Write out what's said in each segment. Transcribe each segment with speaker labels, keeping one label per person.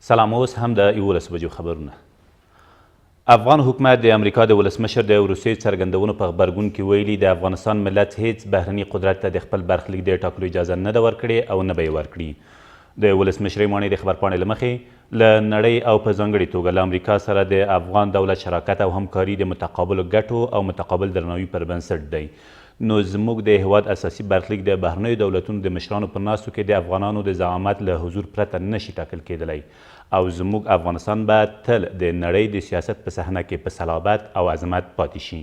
Speaker 1: سلام، اوس هم د 11 بجو خبرونه. افغان حکومت د امریکا د ولسمشر د وروستیو څرګندونو په غبرګون کې ویلي د افغانستان ملت هیڅ بهرني قدرت ته د خپل برخلیک د ټاکلو اجازه نه ده ورکړې او نه به یې ورکړي. د ولسمشرۍ ماڼۍ د خبرپاڼې له مخې له نړۍ او په ځانګړې توګه له امریکا سره د افغان دولت شراکت او همکاري د متقابلو ګټو او متقابل درناوي پر بنسټ دی. نو زموږ د هیواد اساسي برخلیک د بهرنیو دولتونو د مشرانو په ناستو کې د افغانانو د زعامت له حضور پرته نشي ټاکل کېدلی او زموږ افغانستان به تل د نړۍ د سیاست په صحنه کې په صلابت او عظمت پاتې شي.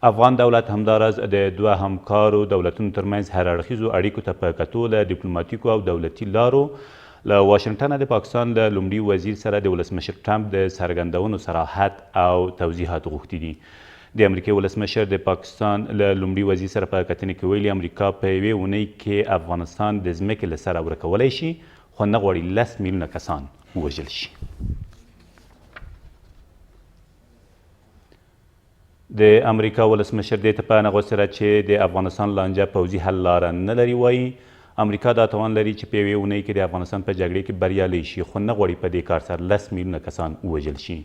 Speaker 1: افغان دولت همداراز د دوه همکارو دولتونو ترمنځ هر اړخیزو اړیکو ته په کتو له ډیپلوماتیکو او دولتي لارو له واشنګټنه د پاکستان له لومړي وزیر سره د ولسمشر ټرمپ د څرګندونو صراحت او توضیحات غوښتي دي. د امریکې ولسمشر د پاکستان له لومړي وزیر سره په کتنې کې ویلي امریکا په یوې اونۍ کې افغانستان د ځمکې له سره ورکولی شي خو نه غواړي 10 میلیونه کسان ووژل شي. د امریکا ولسمشر دې ته په نغوڅ سره چې د افغانستان لانجه پوځي حل لاره نه لري وایي امریکا دا توان لري چې په یوې اونۍ کې د افغانستان په جګړې کې بریالی شي خو نه غواړي په دې کار سره 10 میلیونه کسان ووژل شي.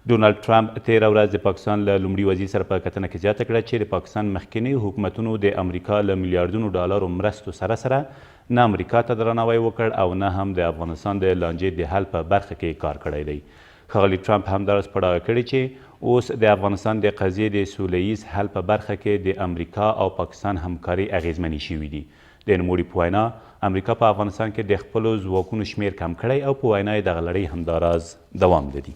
Speaker 1: ډونالډ ټرمپ تېره ورځ د پاکستان له لومړي وزیر سره په کتنه کې زیاته کړه چې د پاکستان مخکینی حکومتونو د امریکا له میلیاردونو ډالرو مرستو سره نه امریکا ته درناوی وکړ او نه هم د افغانستان د لانجې د حل په برخه کې کار کړی دی. ښاغلي ټرمپ همداراز په ډاګه کړې چې اوس د افغانستان د قضیې د سوله ییز حل په برخه کې د امریکا او پاکستان همکاري اغیزمنې شوي دي. د نوموړي په وینا امریکا په افغانستان کې د خپلو ځواکونو شمیر کم کړی او په وینا یې دغه لړۍ همداراز دوام لري.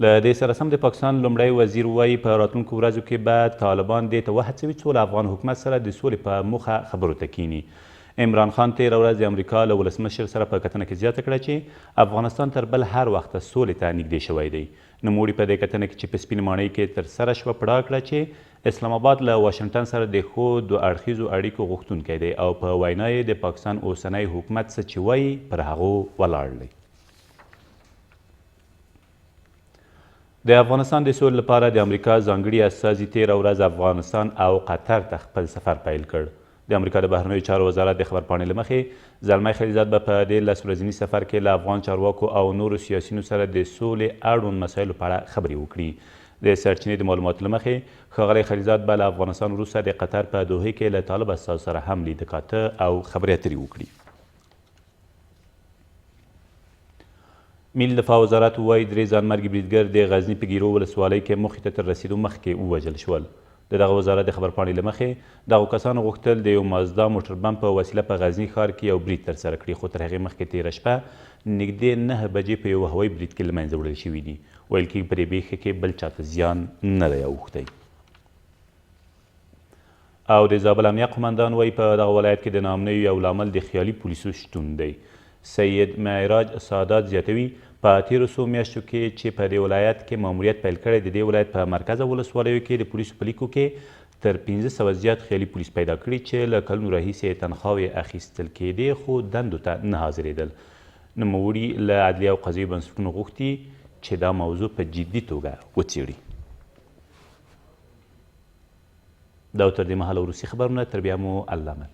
Speaker 1: له دې سره سم د پاکستان لومړی وزیر وایي په راتلونکو ورځو کې به طالبان دې ته وهڅوي څو له افغان حکومت سره د سولې په موخه خبرو ته کینی. عمران خان تېره ورځ د امریکا له ولسمشر سره په کتنه کې زیاته کړه چې افغانستان تر بل هر وخته سولې ته نږدې شوی دی. نوموړي په دې کتنه کې چې په سپینې ماڼۍ کې ترسره شوه په ډاګه کړه چې اسلام آباد له واشنګټن سره د ښو دوه اړخیزو اړیکو غوښتونکی دی او په وینا یې د پاکستان اوسنی حکومت څه چې وایي پر هغو ولاړ دی. د افغانستان د سولې لپاره د امریکا ځانګړي استازي تېره ورځ افغانستان او قطر ته خپل سفر پیل کړ. د امریکا د بهرنیو چارو وزارت د خبرپاڼې له مخې زلمی خلیلزاد به په دې 10 ورځني سفر کې له افغان چارواکو او نورو سیاسیونو سره د سولې اړوند مسایلو په اړه خبرې وکړي. د سرچینې د معلوماتو له مخې ښاغلی خلیلزاد به له افغانستان وروسته د قطر په دوحې کې له طالب استازو سره هم لیدکاته او خبرې اترې وکړي. ملي دفاع وزارت وایي 3 ځانمرګي بریدګر د غزني په ګیرو ولسوالۍ کې موخې ته تر رسیدو مخکې ووژل شول. د دغه وزارت د خبرپاڼې له مخې دغو کسانو غوښتل د یو مازدا موټر بم په وسیله په غزني ښار کې یو برید ترسره کړي خو تر هغې مخکې تېره شپه نږدې 9 بجې په یو هوایي برید کې له منځه وړل شوي دي. ویل کېږي په دې پیښه کې بل چاته زیان نه دی اوښتی. او د زابل امنیه قمندان وایي په دغه ولایت کې د ناامنیو یو لامل د خیالي پولیسو شتون دی. سید معراج سادات زیاتوي په تېرو څو میاشتو کې چې په دې ولایت کې ماموریت پیل کړی د دې ولایت په مرکزه ولسوالیو کې د پولیسو په لیکو کې تر 1500 زیات خیالي پولیس پیدا کړي چې له کلونو راهیسې تنخواوې اخیستل کېدې خو دندو ته نه حاضرېدل. نوموړي له عدلیه او قضایي بنسټونو غوښتي چې دا موضوع په جدي توګه وڅېړي. دا تر دې مهاله وروستي خبرونه، تر بیا مو الله مل.